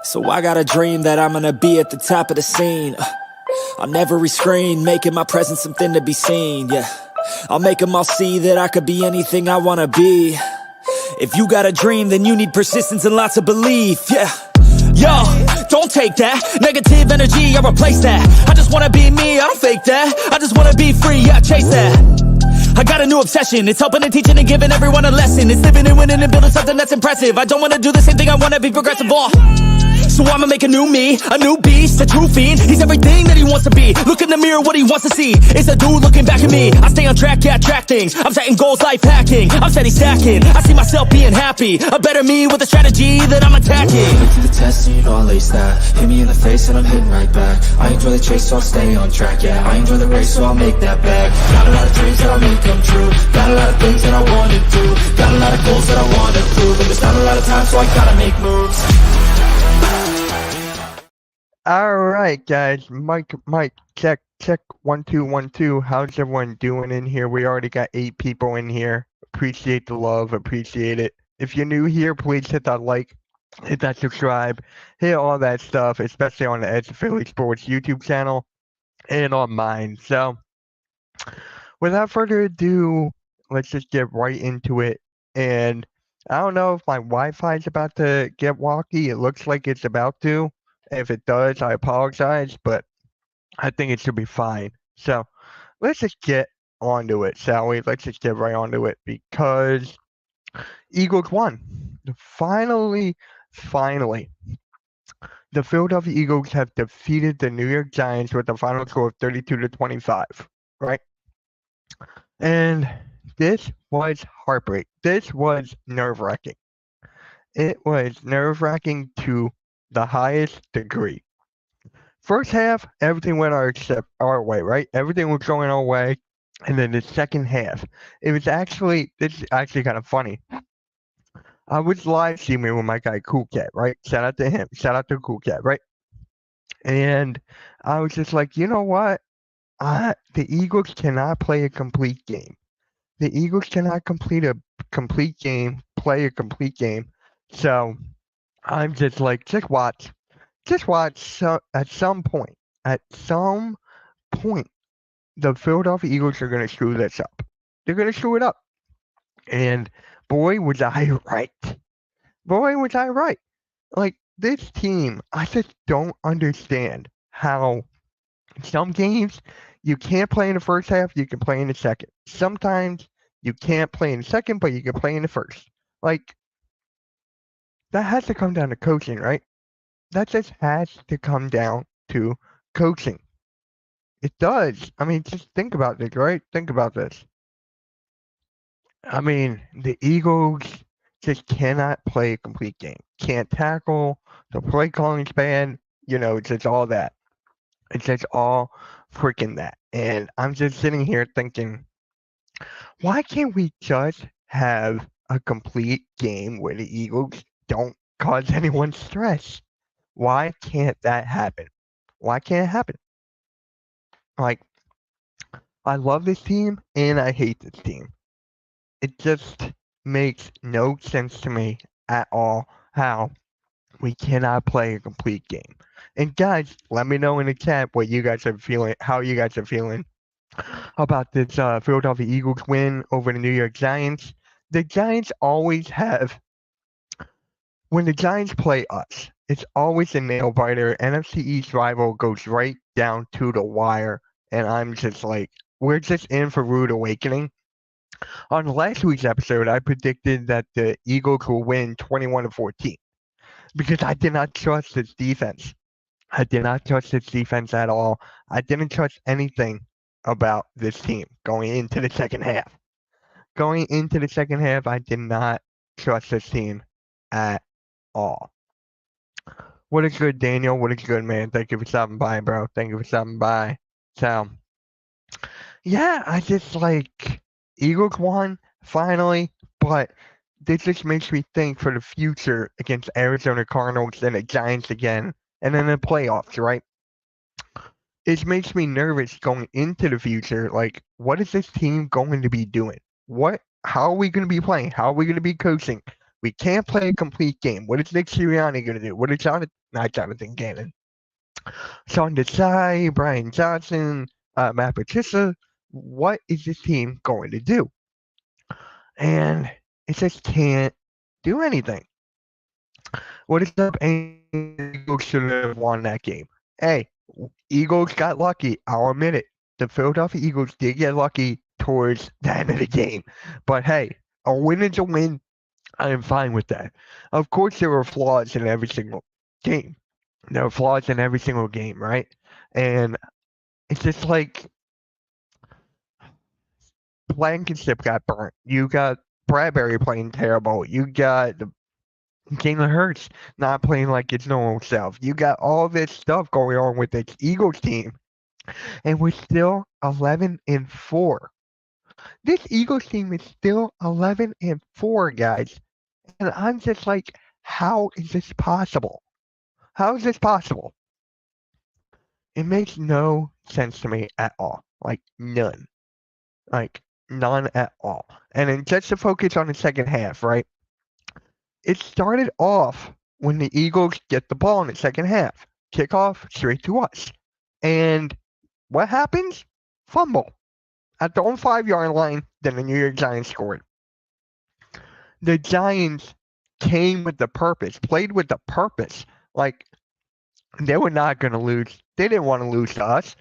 So I got a dream that I'm gonna be at the top of the scene. On every screen, making my presence something to be seen, yeah. I'll make them all see that I could be anything I wanna be. If you got a dream, then you need persistence and lots of belief, yeah. Yo, don't take that negative energy, I replace that. I just wanna be me, I don't fake that. I just wanna be free, yeah, chase that. I got a new obsession, it's helping and teaching and giving everyone a lesson. It's living and winning and building something that's impressive. I don't wanna do the same thing, I wanna be progressive, so I'ma make a new me, a new beast, a true fiend. He's everything that he wants to be. Look in the mirror, what he wants to see is a dude looking back at me. I stay on track, yeah, track things. I'm setting goals, life hacking. I'm steady stacking. I see myself being happy. A better me with a strategy that I'm attacking. Put to the test and you know I'll ace that. Hit me in the face and I'm hitting right back. I enjoy the chase so I'll stay on track, yeah. I enjoy the race so I'll make that back. Got a lot of dreams that I'll make come true. Got a lot of things that I wanna do. Got a lot of goals that I wanna prove. And there's not a lot of time so I gotta make moves. All right, guys. Mike, check, 1 2 1 2. How's everyone doing in here? We already got 8 people in here. Appreciate the love, appreciate it. If you're new here, please hit that like, hit that subscribe, hit all that stuff, especially on the Edge of Philly Sports YouTube channel and on mine. So, without further ado, let's just get right into it. And I don't know if my Wi-Fi is about to get wonky. It looks like it's about to. If it does, I apologize, but I think it should be fine. So let's just get onto it, shall we? Let's just get right onto it because Eagles won. Finally, the Philadelphia Eagles have defeated the New York Giants with a final score of 32-25, right? And this was heartbreak. This was nerve-wracking. It was nerve-wracking to the highest degree. First half, everything went our way, right? Everything was going our way. And then the second half, this is actually kind of funny. I was live streaming with my guy Cool Cat, right? Shout out to him. Shout out to Cool Cat, right? And I was just like, you know what? The Eagles cannot play a complete game. The Eagles cannot play a complete game. So I'm just like, just watch. So at some point, the Philadelphia Eagles are going to screw this up. They're going to screw it up. And boy, was I right. Like, this team, I just don't understand how some games you can't play in the first half, you can play in the second. Sometimes you can't play in the second, but you can play in the first. Like, that has to come down to coaching, right? That just has to come down to coaching. It does. I mean, just think about this, right? Think about this. I mean, the Eagles just cannot play a complete game. Can't tackle. The play calling's bad. You know, it's just all that. It's just all freaking that. And I'm just sitting here thinking, why can't we just have a complete game where the Eagles don't cause anyone stress? Why can't that happen? Why can't it happen? Like, I love this team and I hate this team. It just makes no sense to me at all how we cannot play a complete game. And guys, let me know in the chat what you guys are feeling, how you guys are feeling about this Philadelphia Eagles win over the New York Giants. The Giants always have, when the Giants play us, it's always a nail biter. NFC East rival goes right down to the wire. And I'm just like, we're just in for rude awakening. On last week's episode, I predicted that the Eagles will win 21-14 because I did not trust this defense. I did not trust this defense at all. I didn't trust anything about this team going into the second half. Going into the second half, I did not trust this team at all. What is good, Daniel? What is good, man? Thank you for stopping by, bro. Thank you for stopping by. So, yeah, I just like Eagles won finally, but this just makes me think for the future against Arizona Cardinals and the Giants again, and then the playoffs, right? It makes me nervous going into the future. Like, what is this team going to be doing? How are we going to be playing? How are we going to be coaching? We can't play a complete game. What is Nick Sirianni going to do? What is not Jonathan Gannon. Sean Desai, Brian Johnson, Matt Patricia. What is this team going to do? And it just can't do anything. What is up? Eagles should have won that game. Hey, Eagles got lucky. I'll admit it. The Philadelphia Eagles did get lucky towards the end of the game. But hey, a win is a win. I am fine with that. Of course, there were flaws in every single game. There were flaws in every single game, right? And it's just like Blankenship got burnt. You got Bradbury playing terrible. You got Jalen Hurts not playing like his normal self. You got all this stuff going on with this Eagles team, and we're still 11-4. This Eagles team is still 11-4, guys. And I'm just like, how is this possible? How is this possible? It makes no sense to me at all. Like, none. Like, none at all. And then just to focus on the second half, right? It started off when the Eagles get the ball in the second half. Kickoff straight to us. And what happens? Fumble. At the own 5-yard line, then the New York Giants scored. The Giants came with the purpose, played with the purpose. Like, they were not going to lose. They didn't want to lose to us.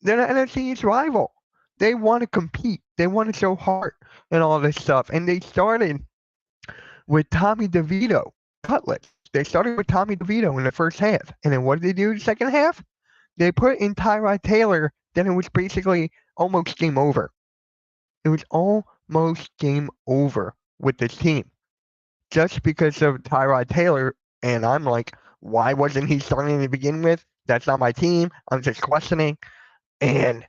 They're the NFC East rival. They want to compete. They want to show heart and all this stuff. And they started with Tommy DeVito, Cutlets. They started with Tommy DeVito in the first half. And then what did they do in the second half? They put in Tyrod Taylor. Then it was basically almost game over. It was almost game over with this team. Just because of Tyrod Taylor. And I'm like, why wasn't he starting to begin with? That's not my team. I'm just questioning. And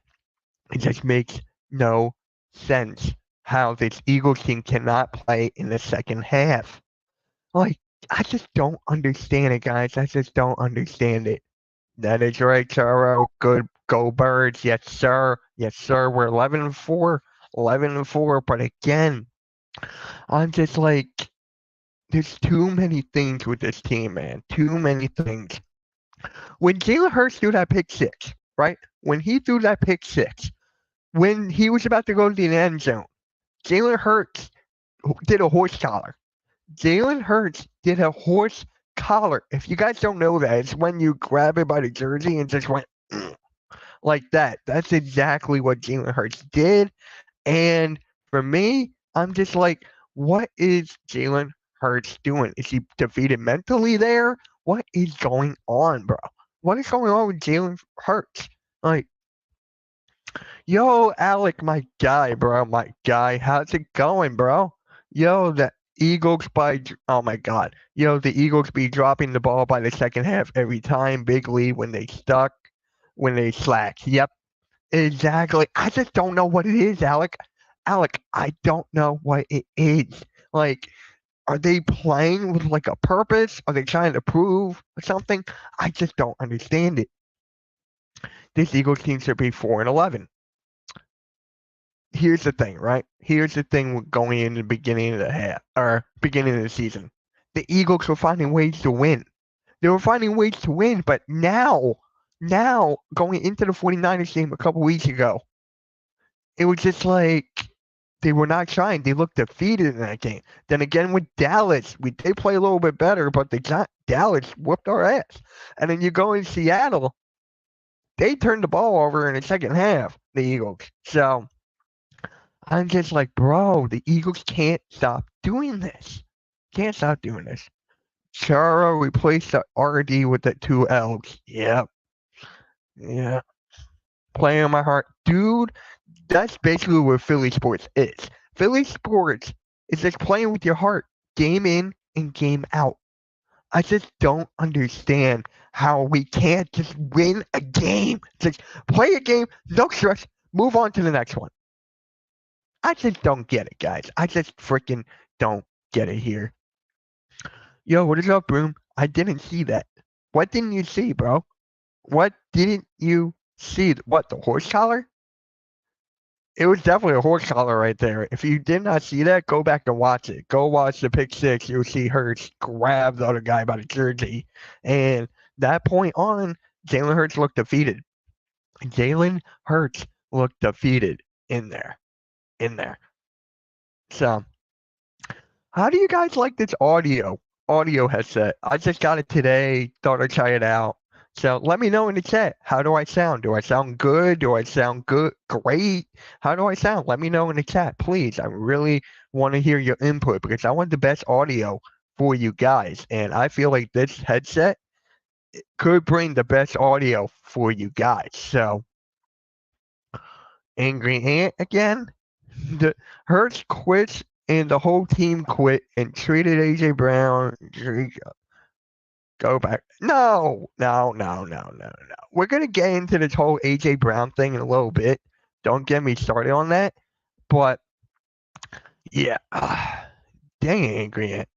it just makes no sense how this Eagles team cannot play in the second half. Like, I just don't understand it, guys. I just don't understand it. That is right, Charo. Good. Go Birds. Yes, sir. Yes, sir. We're 11-4. 11-4. But again, I'm just like, there's too many things with this team, man. Too many things. When Jalen Hurts threw that pick six, right? When he threw that pick six, when he was about to go to the end zone, Jalen Hurts did a horse collar. Jalen Hurts did a horse collar. If you guys don't know that, it's when you grab it by the jersey and just went like that. That's exactly what Jalen Hurts did. And for me, I'm just like, what is Jalen Hurts doing? Is he defeated mentally there? What is going on, bro? What is going on with Jalen Hurts? Like, yo, Alec, my guy, bro, my guy. How's it going, bro? Yo, the Eagles oh my God. Yo, the Eagles be dropping the ball by the second half every time. Big lead when they slack. Yep, exactly. I just don't know what it is, Alec. Alec, I don't know what it is. Like, are they playing with like a purpose? Are they trying to prove something? I just don't understand it. This Eagles team should be 4-11. Here's the thing, right? Here's the thing going in the beginning of the half or beginning of the season. The Eagles were finding ways to win. They were finding ways to win, but now going into the 49ers game a couple weeks ago, it was just like they were not trying. They looked defeated in that game. Then again with Dallas, we did play a little bit better, but Dallas whooped our ass. And then you go in Seattle, they turned the ball over in the second half, the Eagles. So I'm just like, bro, the Eagles can't stop doing this. Can't stop doing this. Chara replaced the RD with the 2 L's. Yep. Yeah. Playing on my heart. Dude, that's basically what Philly sports is. Philly sports is just playing with your heart, game in and game out. I just don't understand how we can't just win a game. Just play a game, no stress, move on to the next one. I just don't get it, guys. I just freaking don't get it here. Yo, what is up, Broom? I didn't see that. What didn't you see, bro? What didn't you see? What, the horse collar? It was definitely a horse collar right there. If you did not see that, go back and watch it. Go watch the pick six. You'll see Hurts grab the other guy by the jersey. And that point on, Jalen Hurts looked defeated. Jalen Hurts looked defeated in there. In there. So, how do you guys like this audio headset? I just got it today. Thought I'd try it out. So let me know in the chat. How do I sound? Do I sound good? Do I sound good? Great. How do I sound? Let me know in the chat, please. I really want to hear your input because I want the best audio for you guys. And I feel like this headset could bring the best audio for you guys. So, Angry Ant again. The Hurts quits and the whole team quit and traded AJ Brown. Go back. No. We're gonna get into this whole AJ Brown thing in a little bit. Don't get me started on that. But yeah, dang it, Angry Ant.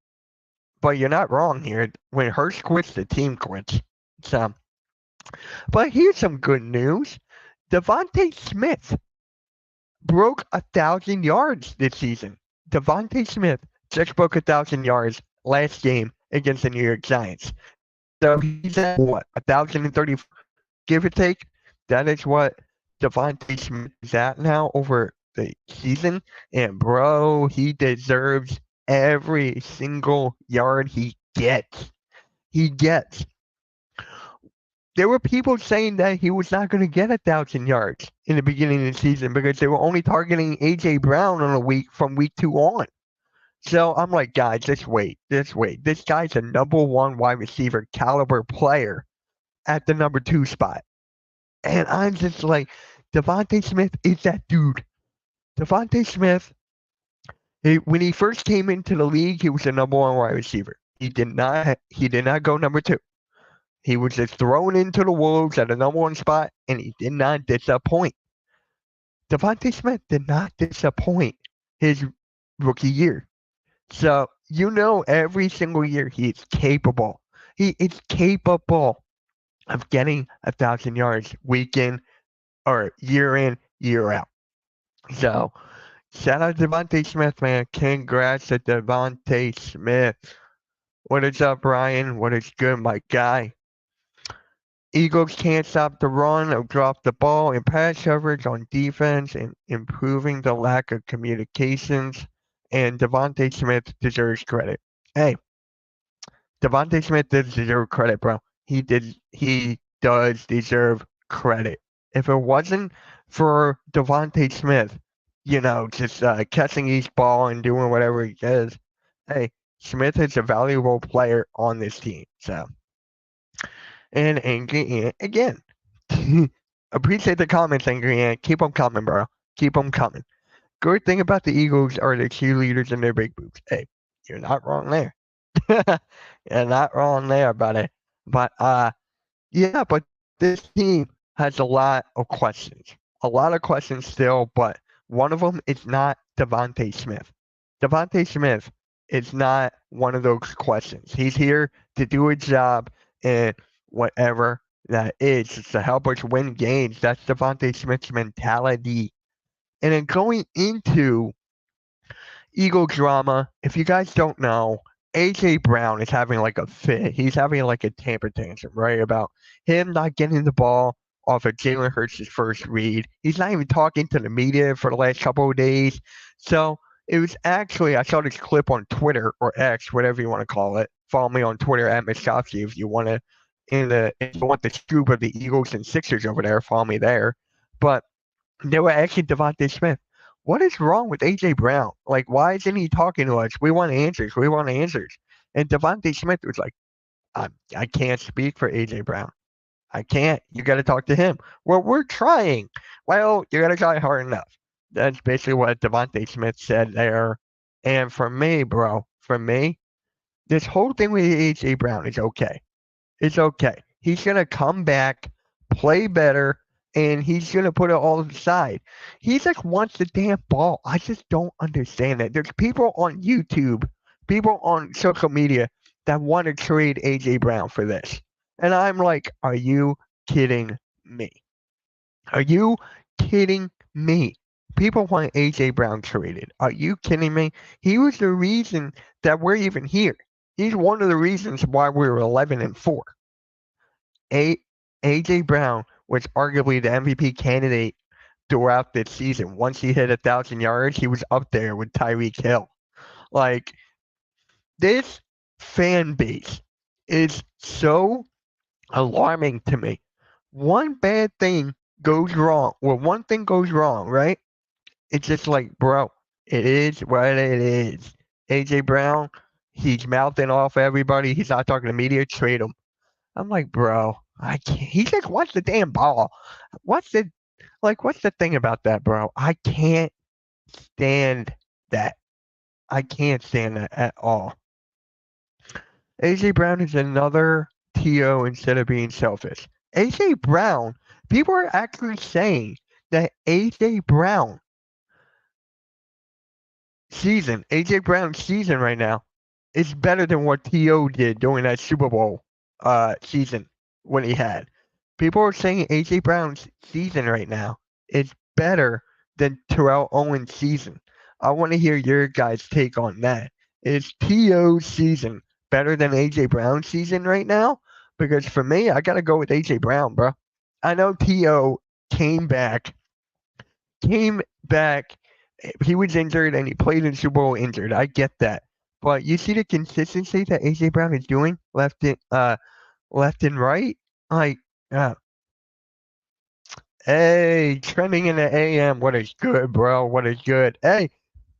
But you're not wrong here. When Hurts quits, the team quits. So, but here's some good news. Devontae Smith broke 1,000 yards this season. Devontae Smith just broke 1,000 yards last game against the New York Giants. So he's at what, 1,030, give or take? That is what Devontae Smith is at now over the season. And bro, he deserves every single yard he gets. There were people saying that he was not going to get 1,000 yards in the beginning of the season because they were only targeting AJ Brown from week 2 on. So I'm like, guys, just wait. This guy's a number 1 wide receiver caliber player at the number 2 spot. And I'm just like, Devontae Smith is that dude. Devontae Smith, when he first came into the league, he was the number 1 wide receiver. He did not go number 2. He was just thrown into the Wolves at a number 1 spot, and he did not disappoint. Devontae Smith did not disappoint his rookie year. So, every single year he is capable. He is capable of getting 1,000 yards week in or year in, year out. So, shout out to Devontae Smith, man. Congrats to Devontae Smith. What is up, Ryan? What is good, my guy? Eagles can't stop the run or drop the ball in pass coverage on defense and improving the lack of communications. And Devontae Smith deserves credit. Hey, Devontae Smith does deserve credit, bro. He does deserve credit. If it wasn't for Devontae Smith, just catching each ball and doing whatever he does, hey, Smith is a valuable player on this team. So. And Angry Ant again. Appreciate the comments, Angry Ant. Keep them coming, bro. Keep them coming. Good thing about the Eagles are the cheerleaders and their big boobs. Hey, you're not wrong there. You're not wrong there, buddy. But yeah, but this team has a lot of questions. A lot of questions still, but one of them is not Devontae Smith. Devontae Smith is not one of those questions. He's here to do a job and whatever that is, just to help us win games. That's Devontae Smith's mentality. And then going into Eagle drama, if you guys don't know, AJ Brown is having like a fit. He's having like a temper tantrum, right? About him not getting the ball off of Jalen Hurts' first read. He's not even talking to the media for the last couple of days. So it was actually, I saw this clip on Twitter or X, whatever you want to call it. Follow me on Twitter at Miskowski if you want to. If you want the scoop of the Eagles and Sixers over there, follow me there. But they were asking Devontae Smith, what is wrong with AJ Brown? Like, why isn't he talking to us? We want answers. And Devontae Smith was like, I can't speak for AJ Brown. I can't. You got to talk to him. Well, we're trying. Well, you got to try hard enough. That's basically what Devontae Smith said there. And for me, bro, this whole thing with AJ Brown is okay. It's okay. He's going to come back, play better, and he's going to put it all aside. He just wants the damn ball. I just don't understand that. There's people on YouTube, people on social media that want to trade AJ Brown for this. And I'm like, are you kidding me? Are you kidding me? people want AJ Brown traded. Are you kidding me? He was the reason that we're even here. He's one of the reasons why we're 11-4. A AJ Brown was arguably the MVP candidate throughout this season. Once he hit 1,000 yards, he was up there with Tyreek Hill. Like, this fan base is so alarming to me. One bad thing goes wrong. Well, one thing goes wrong, right? It's just like, bro, it is what it is. AJ Brown, he's mouthing off everybody. He's not talking to media. Trade him. I'm like, bro, I can't. He just wants the damn ball. What's the thing about that, bro? I can't stand that. I can't stand that at all. AJ Brown is another TO instead of being selfish. AJ Brown, people are actually saying that AJ Brown's season right now is better than what TO did during that Super Bowl season when he had. People are saying AJ Brown's season right now is better than Terrell Owens' season. I want to hear your guys' take on that. Is TO's season better than AJ Brown's season right now? Because for me, I got to go with AJ Brown, bro. I know TO came back. He was injured and he played in Super Bowl injured. I get that. But you see the consistency that AJ Brown is doing left and right? Like, uh, hey, trending in the AM. What is good, bro? What is good? Hey,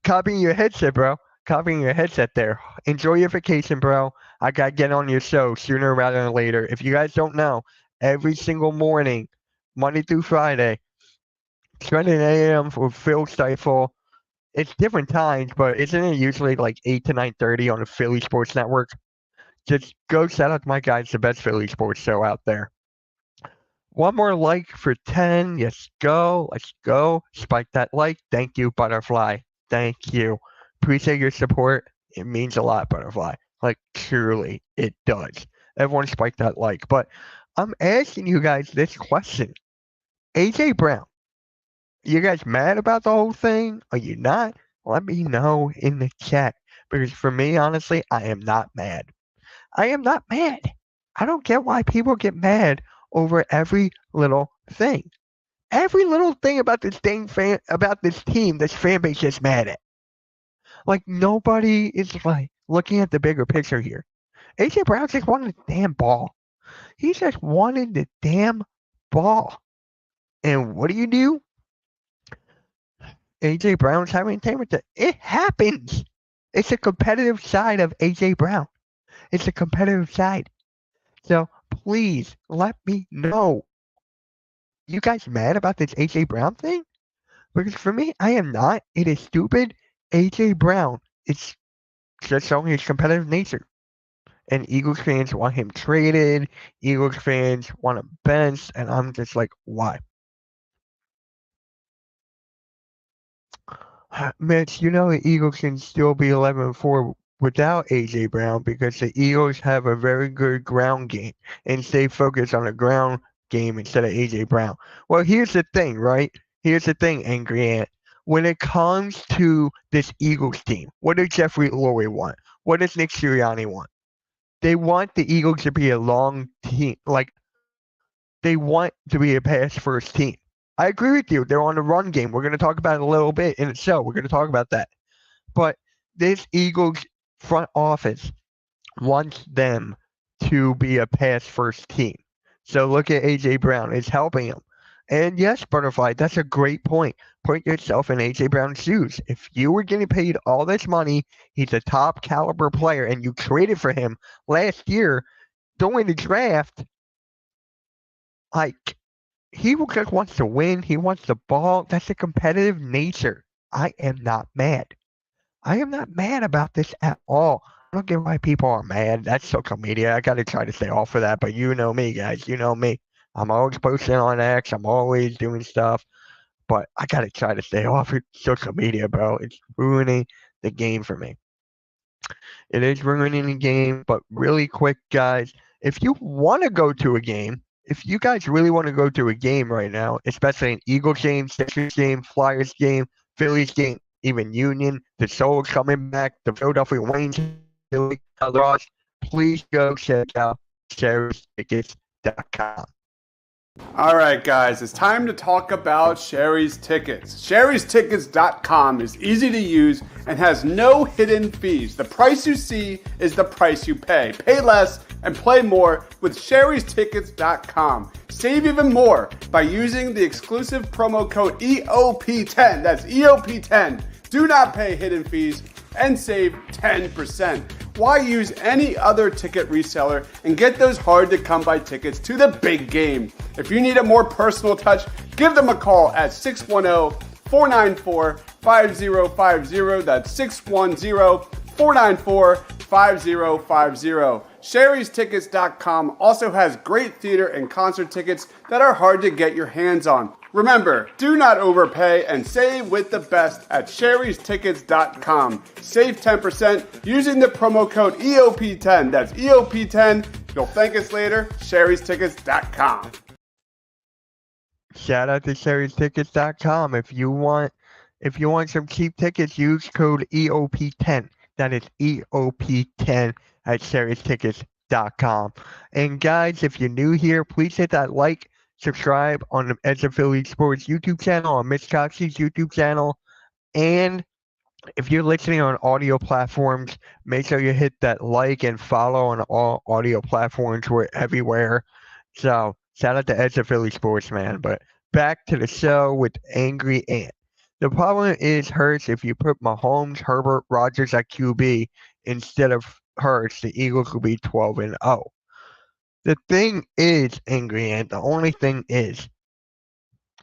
copying your headset, bro. Copying your headset there. Enjoy your vacation, bro. I got to get on your show sooner rather than later. If you guys don't know, every single morning, Monday through Friday, trending AM for Phil Stifle. It's different times, but isn't it usually like 8 to 9:30 on the Philly Sports Network? Just go shout out to my guys, the best Philly sports show out there. One more like for 10. Yes, go. Let's go. Spike that like. Thank you, Butterfly. Thank you. Appreciate your support. It means a lot, Butterfly. Like, truly, it does. Everyone spike that like. But I'm asking you guys this question. AJ Brown, you guys mad about the whole thing? Are you not? Let me know in the chat. Because for me, honestly, I am not mad. I am not mad. I don't get why people get mad over every little thing. Every little thing about this team, this fan base gets mad at. Like, nobody is like looking at the bigger picture here. AJ Brown just wanted the damn ball. He just wanted the damn ball. And what do? AJ Brown's having entertainment. It happens. It's a competitive side of AJ Brown. It's a competitive side. So please let me know. You guys mad about this AJ Brown thing? Because for me, I am not. It is stupid. AJ Brown is just showing his competitive nature. And Eagles fans want him traded. Eagles fans want him benched. And I'm just like, why? Mitch, you know the Eagles can still be 11-4 without AJ Brown because the Eagles have a very good ground game and stay focused on the ground game instead of AJ Brown. Well, here's the thing, right? Here's the thing, Angry Ant. When it comes to this Eagles team, what does Jeffrey Lurie want? What does Nick Sirianni want? They want the Eagles to be a long team. Like, they want to be a pass-first team. I agree with you. They're on the run game. We're going to talk about it a little bit in the show. We're going to talk about that. But this Eagles front office wants them to be a pass-first team. So look at A.J. Brown. It's helping him. And yes, Butterfly, that's a great point. Put yourself in A.J. Brown's shoes. If you were getting paid all this money, he's a top caliber player, and you traded for him last year during the draft, like, he just wants to win. He wants the ball. That's a competitive nature. I am not mad. I am not mad about this at all. I don't get why people are mad. That's social media. I got to try to stay off of that. But you know me, guys. You know me. I'm always posting on X. I'm always doing stuff. But I got to try to stay off of social media, bro. It's ruining the game for me. It is ruining the game. But really quick, guys, if you want to go to a game, if you guys really want to go to a game right now, especially an Eagles game, Sixers game, Flyers game, Phillies game, even Union, the Soul's coming back, the Philadelphia Waynes, Philly, Ross, please go check out Sherry'sTickets.com. All right, guys, it's time to talk about Sherry's Tickets. Sherry'sTickets.com is easy to use and has no hidden fees. The price you see is the price you pay. Pay less and play more with Sherry'sTickets.com. Save even more by using the exclusive promo code EOP10. That's EOP10. Do not pay hidden fees and save 10%. Why use any other ticket reseller and get those hard to come by tickets to the big game? If you need a more personal touch, give them a call at 610-494-5050. That's 610-494-5050. Sherry'sTickets.com also has great theater and concert tickets that are hard to get your hands on. Remember, do not overpay and save with the best at Sherry'sTickets.com. Save 10% using the promo code EOP10. That's EOP10. You'll thank us later. Sherry'sTickets.com. Shout out to Sherry'sTickets.com. If you want some cheap tickets, use code EOP10. That is EOP10 at Sherry'sTickets.com. And guys, if you're new here, please hit that like, subscribe on the Edge of Philly Sports YouTube channel, on Mitch Coxey's YouTube channel. And if you're listening on audio platforms, make sure you hit that like and follow on all audio platforms. We're everywhere. So shout out to Edge of Philly Sports, man. But back to the show with Angry Ant. The problem is Hurts. If you put Mahomes, Herbert, Rodgers at QB instead of Hurts, the Eagles will be 12-0. The thing is, Angry Ant, the only thing is,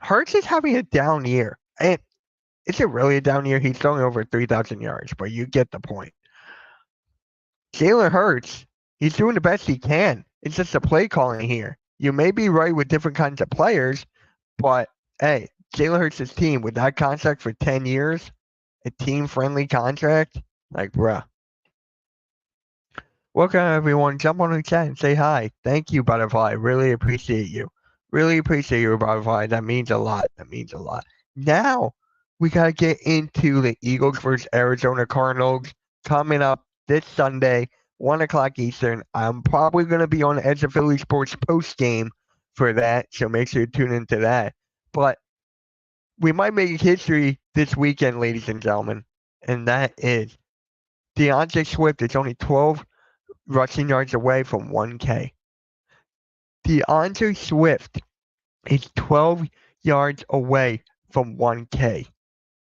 Hurts is having a down year. And is it really a down year? He's throwing over 3,000 yards, but you get the point. Jalen Hurts, he's doing the best he can. It's just the play calling here. You may be right with different kinds of players, but hey, Jalen Hurts' team with that contract for 10 years, a team-friendly contract, like, bruh. Welcome, everyone. Jump on the chat and say hi. Thank you, Butterfly. Really appreciate you. Really appreciate you, Butterfly. That means a lot. That means a lot. Now, we got to get into the Eagles versus Arizona Cardinals coming up this Sunday, 1 o'clock Eastern. I'm probably going to be on Edge of Philly Sports post game for that, so make sure you tune into that. But we might make history this weekend, ladies and gentlemen, and that is DeAndre Swift is only 12 rushing yards away from 1K. DeAndre Swift is 12 yards away from 1K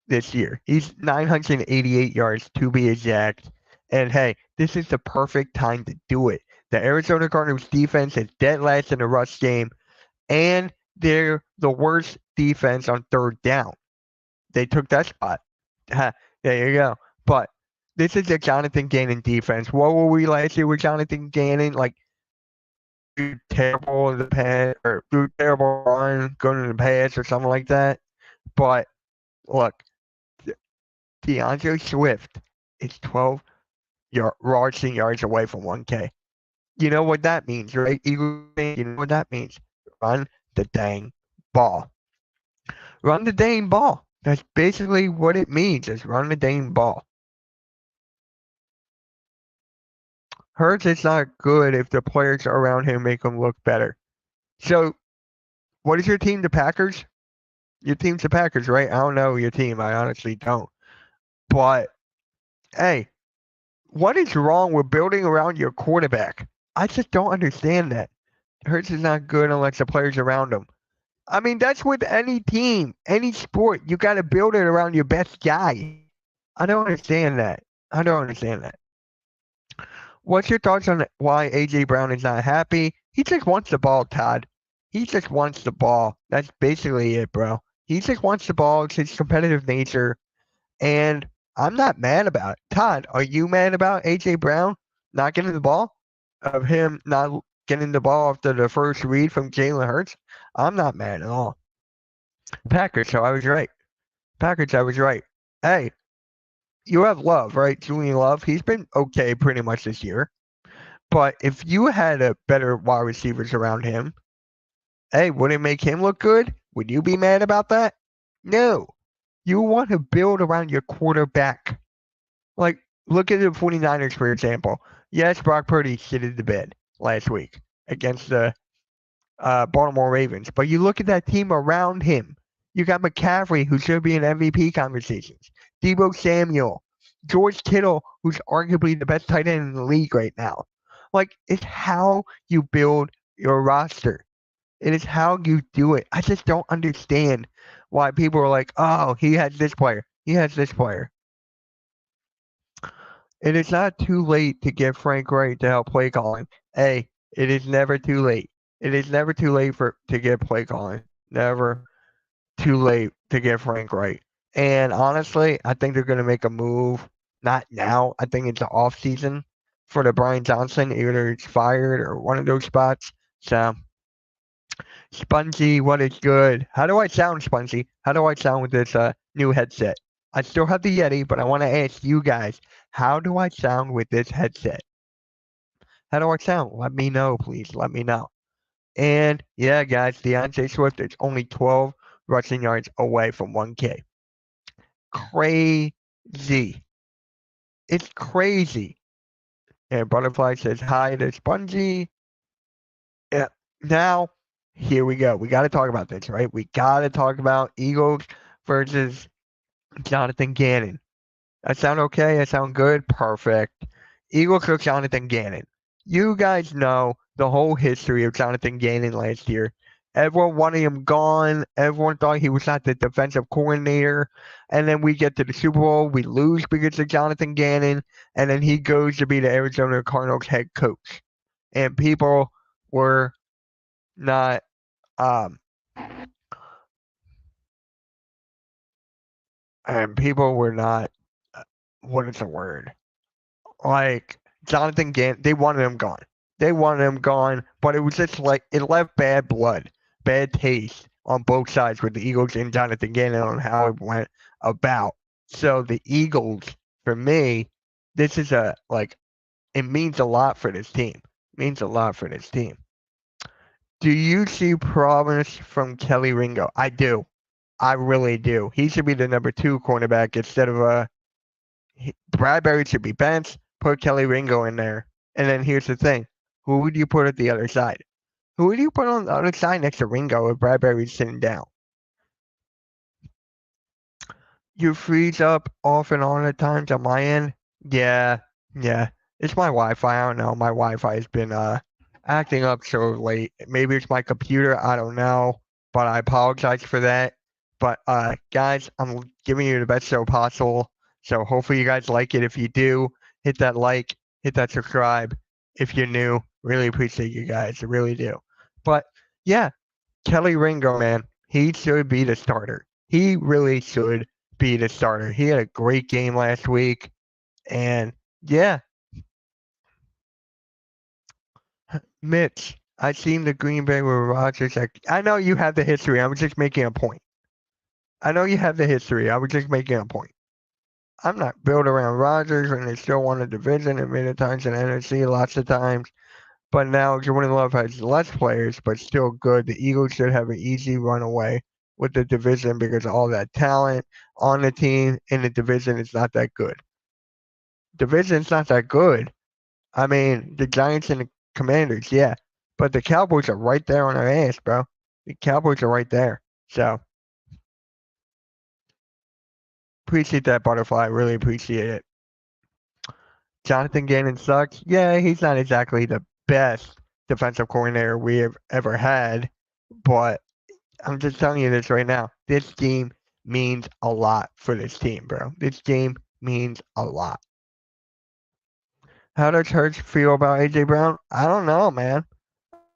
this year. He's 988 yards to be exact. And hey, this is the perfect time to do it. The Arizona Cardinals defense is dead last in the rush game, and they're the worst defense on third down. They took that spot. There you go. But this is a Jonathan Gannon defense. What were we last year with Jonathan Gannon? Like, terrible in the pass, or terrible run, going to the pass, or something like that. But look, DeAndre Swift is 12 rushing yards away from 1K. You know what that means, right? Eagles, you know what that means. Run the dang ball. Run the dang ball. That's basically what it means, is run the dang ball. Hurts is not good if the players around him make him look better. So, what is your team, the Packers? Your team's the Packers, right? I don't know your team. I honestly don't. But, hey, what is wrong with building around your quarterback? I just don't understand that. Hurts is not good unless the players around him. I mean, that's with any team, any sport. You got to build it around your best guy. I don't understand that. What's your thoughts on why A.J. Brown is not happy? He just wants the ball, Todd. He just wants the ball. That's basically it, bro. He just wants the ball. It's his competitive nature. And I'm not mad about it. Todd, are you mad about A.J. Brown not getting the ball? Of him not getting the ball after the first read from Jalen Hurts? I'm not mad at all. Packers, so I was right. Hey, you have Love, right? Julian Love. He's been okay pretty much this year. But if you had a better wide receivers around him, Hey, would it make him look good? Would you be mad about that? No. You want to build around your quarterback. Like, look at the 49ers, for example. Yes, Brock Purdy shitted the bed last week against the Baltimore Ravens. But you look at that team around him. You got McCaffrey, who should be in MVP conversations. Deebo Samuel. George Kittle, who's arguably the best tight end in the league right now. Like, it's how you build your roster. It is how you do it. I just don't understand why people are like, oh, he has this player. He has this player. It is not too late to get Frank Wright to help play calling. Hey, it is never too late. It is never too late to get play calling. Never too late to get Frank Wright. And honestly, I think they're going to make a move. Not now. I think it's the off season for the Brian Johnson. Either it's fired or one of those spots. So, Spongy, what is good? How do I sound, Spongy? How do I sound with this new headset? I still have the Yeti, but I want to ask you guys, how do I sound with this headset? How do I sound? Let me know, please. Let me know. And yeah, guys, DeAndre Swift is only 12 rushing yards away from 1K. Crazy. It's crazy. And Butterfly says hi to Spongy. Yeah. Now, here we go. We got to talk about this, right? We got to talk about Eagles versus Jonathan Gannon. I sound okay? I sound good? Perfect. Eagles or Jonathan Gannon. You guys know the whole history of Jonathan Gannon last year. Everyone wanted him gone. Everyone thought he was not the defensive coordinator. And then we get to the Super Bowl. We lose because of Jonathan Gannon. And then he goes to be the Arizona Cardinals head coach. And people were not what is the word? Like Jonathan Gannon, they wanted him gone. They wanted him gone, but it was just like it left bad blood, bad taste on both sides with the Eagles and Jonathan Gannon on how it went about. So the Eagles, for me, this is it means a lot for this team. It means a lot for this team. Do you see promise from Kelly Ringo? I do. I really do. He should be the number 2 cornerback instead of Bradbury should be benched. Put Kelly Ringo in there. And then here's the thing. Who would you put at the other side? Who would you put on the other side next to Ringo if Bradbury's sitting down? You freeze up off and on at times on my end? Yeah. It's my Wi-Fi. I don't know. My Wi-Fi has been acting up so late. Maybe it's my computer. I don't know. But I apologize for that. But guys, I'm giving you the best show possible. So hopefully you guys like it. If you do, hit that like, hit that subscribe. If you're new, really appreciate you guys. I really do. But yeah, Kelly Ringo, man, he should be the starter. He really should be the starter. He had a great game last week. And yeah. Mitch, I seen the Green Bay with Rodgers. I know you have the history. I was just making a point. I know you have the history. I was just making a point. I'm not built around Rodgers when they still won a division and many times in NFC lots of times. But now Jordan Love has less players, but still good. The Eagles should have an easy runaway with the division because all that talent on the team in the division is not that good. Division's not that good. I mean, the Giants and the Commanders, yeah. But the Cowboys are right there on our ass, bro. The Cowboys are right there. So appreciate that, Butterfly. Really appreciate it. Jonathan Gannon sucks. Yeah, he's not exactly the best defensive coordinator we have ever had, but I'm just telling you this right now. This game means a lot for this team, bro. This game means a lot. How does Hurts feel about AJ Brown? I don't know, man.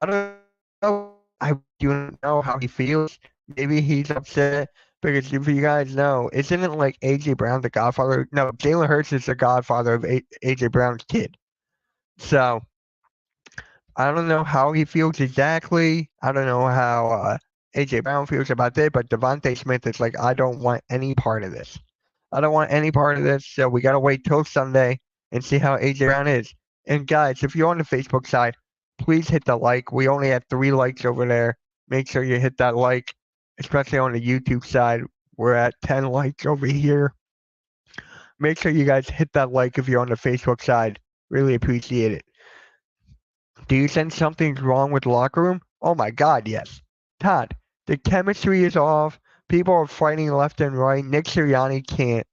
I don't know. I do know how he feels. Maybe he's upset because if you guys know, isn't it like AJ Brown the godfather? No, Jalen Hurts is the godfather of AJ Brown's kid. So I don't know how he feels exactly. I don't know how AJ Brown feels about that, but Devontae Smith is like, I don't want any part of this. I don't want any part of this. So we gotta wait till Sunday and see how AJ Brown is. And guys, if you're on the Facebook side, please hit the like. We only have 3 likes over there. make sure you hit that like, especially on the YouTube side. We're at 10 likes over here. Make sure you guys hit that like if you're on the Facebook side. Really appreciate it. Do you sense something's wrong with the locker room? Oh my God, yes. Todd, the chemistry is off. People are fighting left and right. Nick Sirianni can't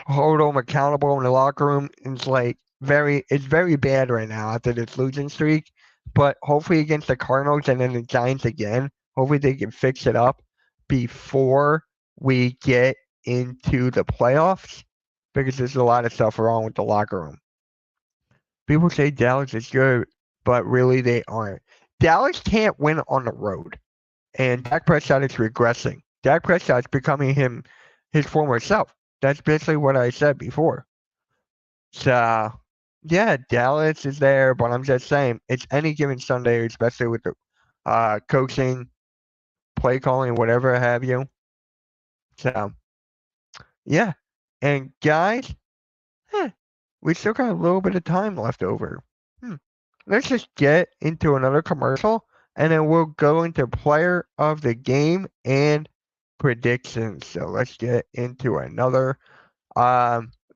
hold them accountable in the locker room. It's very bad right now after this losing streak. But hopefully against the Cardinals and then the Giants again, hopefully they can fix it up before we get into the playoffs, because there's a lot of stuff wrong with the locker room. People say Dallas is good, but really they aren't. Dallas can't win on the road, and Dak Prescott is regressing. Dak Prescott's becoming his former self. That's basically what I said before. So, yeah, Dallas is there, but I'm just saying it's any given Sunday, especially with the coaching, play calling, whatever have you. So, yeah, and guys, we still got a little bit of time left over. Let's just get into another commercial, and then we'll go into player of the game and predictions. So let's get into another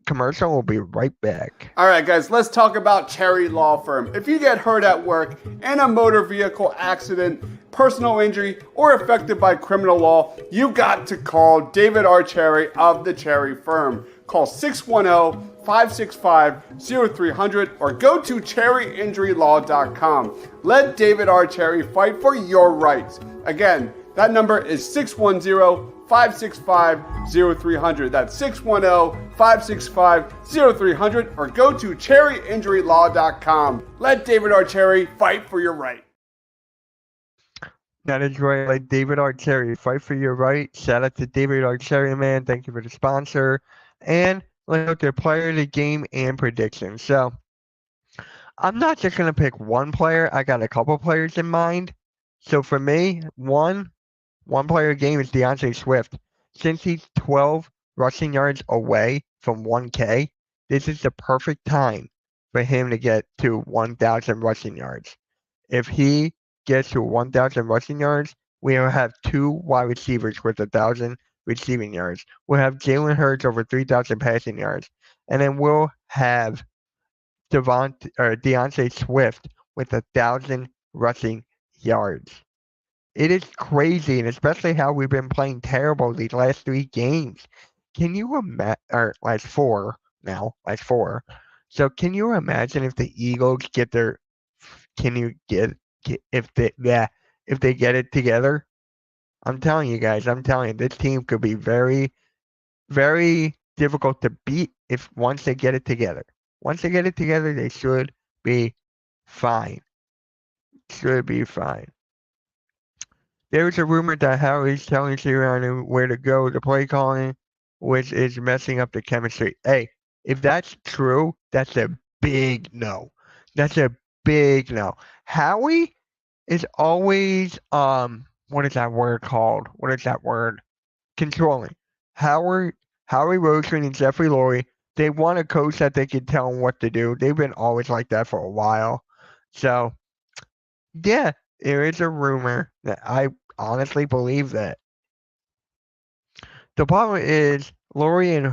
commercial. We'll be right back. All right, guys, let's talk about Cherry Law Firm. If you get hurt at work in a motor vehicle accident, personal injury, or affected by criminal law, you got to call David R. Cherry of the Cherry Firm. Call 610-565-0300 or go to cherryinjurylaw.com. Let David R. Cherry fight for your rights. Again, that number is 610-565-0300. That's 610-565-0300 or go to cherryinjurylaw.com. Let David R. Cherry fight for your right. That is right. Let David R. Cherry fight for your right. Shout out to David R. Cherry, man. Thank you for the sponsor. And let's go to player of the game and predictions. So I'm not just going to pick one player. I got a couple players in mind. So for me, one player game is DeAndre Swift. Since he's 12 rushing yards away from 1K, this is the perfect time for him to get to 1,000 rushing yards. If he gets to 1,000 rushing yards, we will have two wide receivers with 1,000 receiving yards. We'll have Jalen Hurts over 3,000 passing yards. And then we'll have DeAndre Swift with 1,000 rushing yards. It is crazy, and especially how we've been playing terrible these last 3 games. Can you imagine, or last 4 now, last 4. So can you imagine if the Eagles get their, if they get it together? I'm telling you guys, this team could be very, very difficult to beat once they get it together. Once they get it together, they should be fine. Should be fine. There is a rumor that Howie's telling Sirianni where to go to play calling, which is messing up the chemistry. Hey, if that's true, that's a big no. That's a big no. Howie is always what is that word called? What is that word? Controlling. Howie Roseman and Jeffrey Lurie, they want a coach that they can tell them what to do. They've been always like that for a while. So, yeah, there is a rumor that I honestly believe that. The problem is Lurie and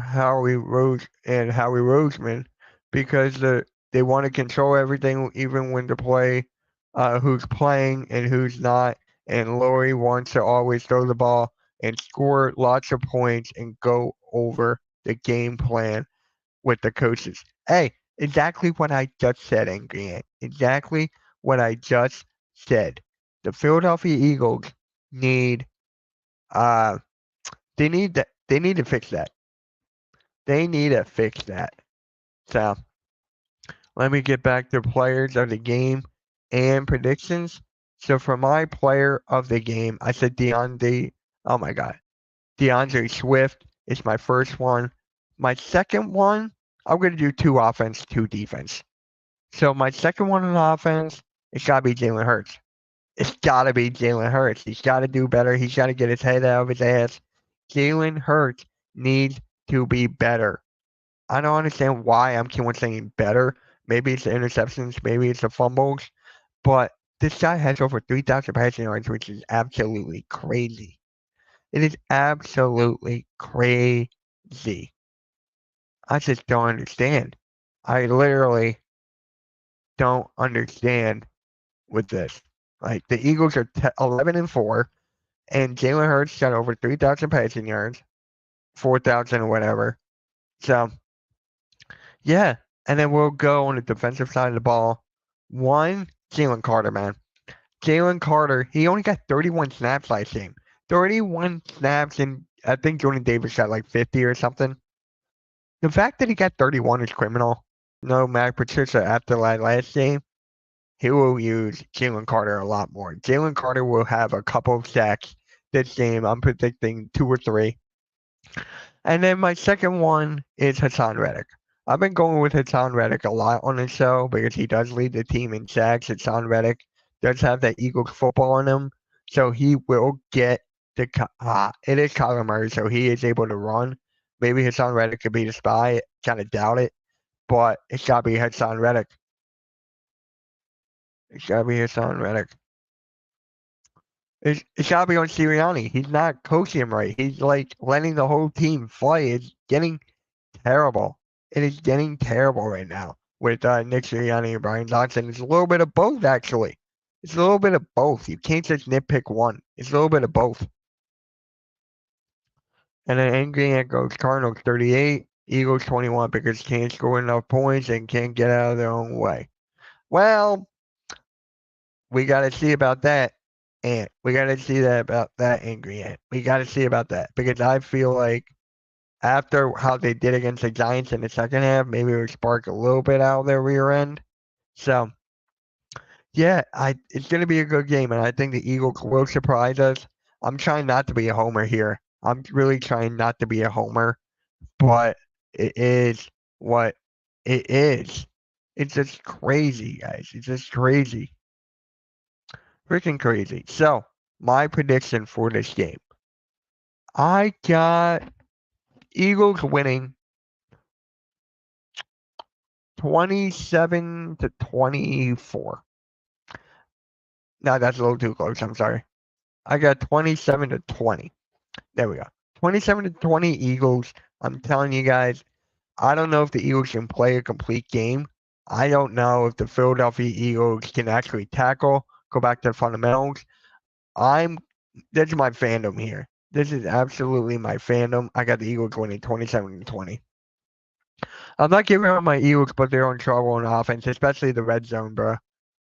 Howie Roseman, because they want to control everything, even when to play, who's playing and who's not. And Lurie wants to always throw the ball and score lots of points and go over the game plan with the coaches. Hey, exactly what I just said, Angry Ant. Exactly what I just said. The Philadelphia Eagles need they need to fix that. They need to fix that. So let me get back to players of the game and predictions. So for my player of the game, I said DeAndre Swift is my first one. My second one, I'm going to do 2 offense, 2 defense. So my second one on offense, it's got to be Jalen Hurts. It's got to be Jalen Hurts. He's got to do better. He's got to get his head out of his ass. Jalen Hurts needs to be better. I don't understand why I'm saying better. Maybe it's the interceptions. Maybe it's the fumbles. But This guy has over 3,000 passing yards, which is absolutely crazy. It is absolutely crazy. I just don't understand. I literally don't understand with this. Like the Eagles are 11-4, and Jalen Hurts got over 3,000 passing yards, 4,000 or whatever. So yeah, and then we'll go on the defensive side of the ball. One, Jalen Carter, man. Jalen Carter, he only got 31 snaps last game. 31 snaps, and I think Jordan Davis got like 50 or something. The fact that he got 31 is criminal. No, Matt Patricia after that last game, he will use Jalen Carter a lot more. Jalen Carter will have a couple of sacks this game. I'm predicting 2 or 3. And then my second one is Hassan Reddick. I've been going with Hassan Reddick a lot on the show because he does lead the team in sacks. Hassan Reddick does have that Eagles football in him, so he will get the. It is Kyler Murray, so he is able to run. Maybe Hassan Reddick could be the spy. Kind of doubt it, but it's got to be Hassan Reddick. It's got to be Hassan Reddick. It's got to be on Sirianni. He's not coaching him right. He's like letting the whole team fight. It's getting terrible. It is getting terrible right now with Nick Sirianni and Brian Johnson. It's a little bit of both, actually. It's a little bit of both. You can't just nitpick one. It's a little bit of both. And then Angry Ant goes Cardinals 38, Eagles 21 because can't score enough points and can't get out of their own way. Well, we got to see about that. And we got to see that about that Angry Ant. We got to see about that because I feel like after how they did against the Giants in the second half, maybe it would spark a little bit out of their rear end. So, yeah, it's going to be a good game, and I think the Eagles will surprise us. I'm trying not to be a homer here. I'm really trying not to be a homer, but it is what it is. It's just crazy, guys. It's just crazy. Freaking crazy. So, my prediction for this game. I got Eagles winning 27-24. No, that's a little too close. I'm sorry. I got 27-20. There we go. 27-20 Eagles. I'm telling you guys, I don't know if the Eagles can play a complete game. I don't know if the Philadelphia Eagles can actually tackle, go back to the fundamentals. This is my fandom here. This is absolutely my fandom. I got the Eagles winning 27-20. I'm not giving up my Eagles, but they're in trouble in offense, especially the red zone, bro.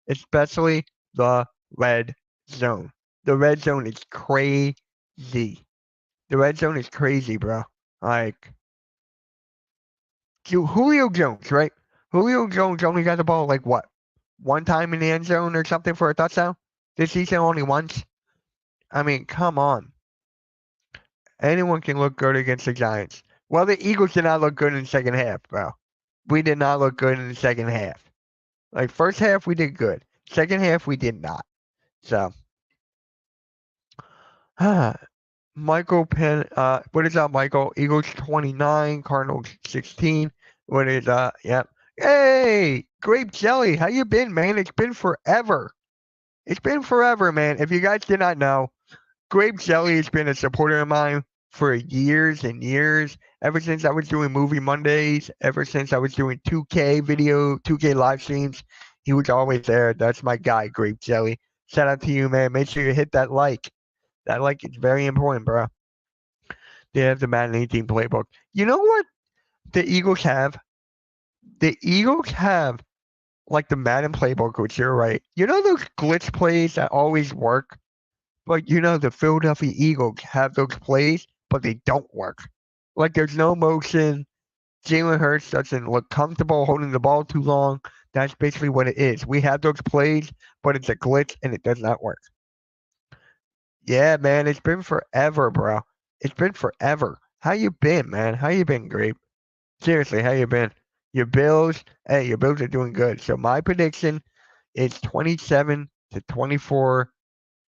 Especially the red zone. The red zone is crazy. The red zone is crazy, bro. Like, Julio Jones, right? Julio Jones only got the ball like what? One time in the end zone or something for a touchdown? This season only once? I mean, come on. Anyone can look good against the Giants. Well, the Eagles did not look good in the second half, bro. We did not look good in the second half. Like, first half, we did good. Second half, we did not. So, Michael Penn, what is up, Michael? Eagles 29, Cardinals 16. What is, yep. Hey, Grape Jelly, how you been, man? It's been forever. It's been forever, man. If you guys did not know, Grape Jelly has been a supporter of mine for years and years. Ever since I was doing Movie Mondays, ever since I was doing 2K live streams, he was always there. That's my guy, Grape Jelly. Shout out to you, man. Make sure you hit that like. That like is very important, bro. They have the Madden 18 playbook. You know what the Eagles have? The Eagles have like the Madden playbook, which you're right. You know those glitch plays that always work? But you know the Philadelphia Eagles have those plays, but they don't work. Like there's no motion. Jalen Hurts doesn't look comfortable holding the ball too long. That's basically what it is. We have those plays, but it's a glitch and it does not work. Yeah, man, it's been forever, bro. It's been forever. How you been, man? How you been, Grape? Seriously, how you been? Your Bills, hey, your Bills are doing good. So my prediction is 27-24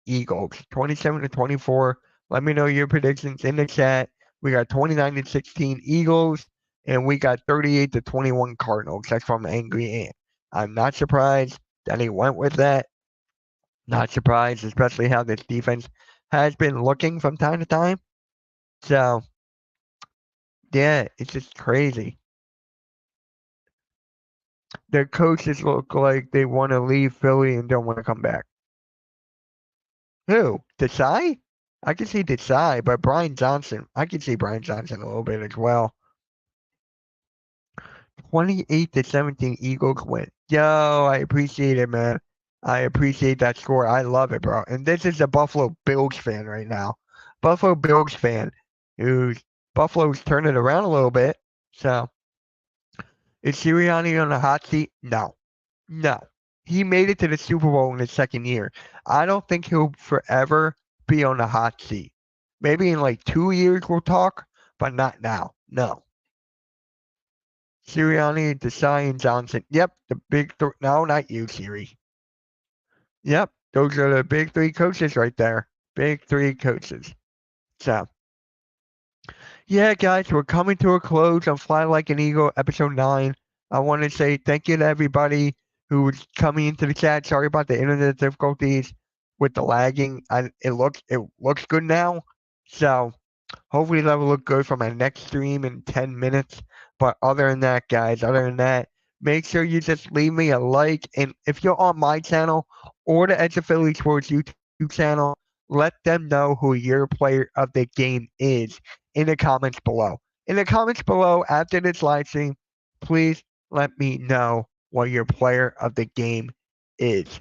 Eagles. 27-24. Let me know your predictions in the chat. We got 29-16 Eagles, and we got 38-21 Cardinals. That's from Angry Ant. I'm not surprised that he went with that. Not surprised, especially how this defense has been looking from time to time. So, yeah, it's just crazy. Their coaches look like they want to leave Philly and don't want to come back. Who? Desai? I can see Desai, but Brian Johnson, I can see Brian Johnson a little bit as well. 28-17 Eagles win. Yo, I appreciate it, man. I appreciate that score. I love it, bro. And this is a Buffalo Bills fan right now. Buffalo Bills fan who's Buffalo's turning around a little bit. So, is Sirianni on the hot seat? No. No. He made it to the Super Bowl in his second year. I don't think he'll forever be on the hot seat. Maybe in like 2 years we'll talk, but not now. No. Sirianni, Desai, and Johnson. Yep, the big three. No, not you, Siri. Yep, those are the big three coaches right there. Big three coaches. So, yeah, guys, we're coming to a close on Fly Like an Eagle, episode 9. I want to say thank you to everybody who was coming into the chat. Sorry about the internet difficulties with the lagging. It looks good now. So, hopefully that will look good for my next stream in 10 minutes. But other than that, guys, make sure you just leave me a like. And if you're on my channel or the Edge of Philly Sports YouTube channel, let them know who your player of the game is in the comments below. In the comments below after this live stream, please let me know what your player of the game is.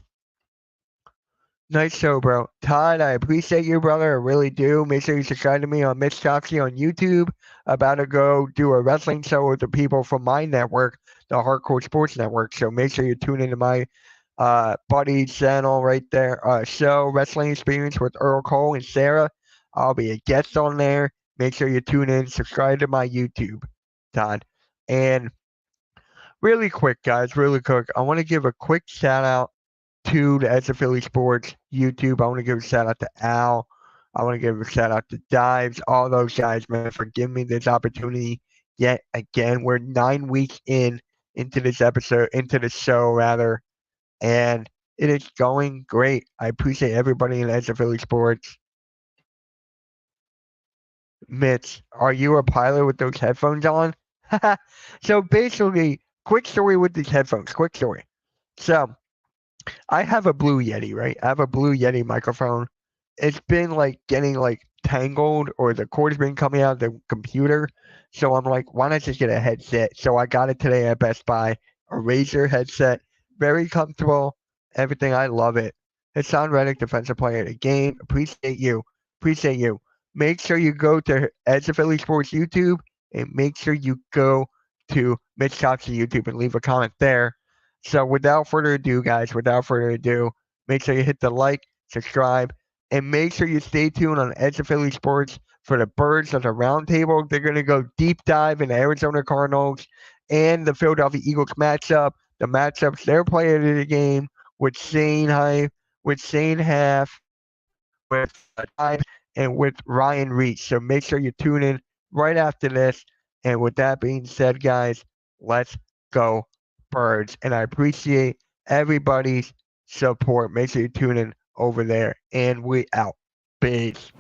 Nice show, bro. Todd, I appreciate you, brother. I really do. Make sure you subscribe to me on Mitch Choxy on YouTube. About to go do a wrestling show with the people from my network, the Hardcore Sports Network. So make sure you tune into my buddy channel right there. Show Wrestling Experience with Earl Cole and Sarah. I'll be a guest on there. Make sure you tune in. Subscribe to my YouTube, Todd. And really quick, guys, really quick. I want to give a quick shout out to the Edge of Philly Sports YouTube. I want to give a shout out to Al. I want to give a shout out to Dives, all those guys, man, for giving me this opportunity yet again. We're 9 weeks into this episode, into the show rather, and it is going great. I appreciate everybody in Edge of Philly Sports. Mitch, are you a pilot with those headphones on? So basically, quick story with these headphones. Quick story. So I have a Blue Yeti, right? I have a Blue Yeti microphone. It's been like getting like tangled, or the cord's been coming out of the computer. So I'm like, why not just get a headset? So I got it today at Best Buy, a Razer headset, very comfortable, everything. I love it. Hassan Reddick, defensive player of the game. Appreciate you. Appreciate you. Make sure you go to Edge of Philly Sports YouTube, and make sure you go to Mitch Cox's YouTube and leave a comment there. So without further ado, guys, make sure you hit the like, subscribe, and make sure you stay tuned on Edge of Philly Sports for the Birds of the Roundtable. They're going to go deep dive in the Arizona Cardinals and the Philadelphia Eagles matchup. The matchups they're playing in the game with Shane Hype, with Shane Half, with Tide, and with Ryan Reach. So make sure you tune in right after this. And with that being said, guys, let's go Birds. And I appreciate everybody's support. Make sure you tune in over there. And we out. Peace.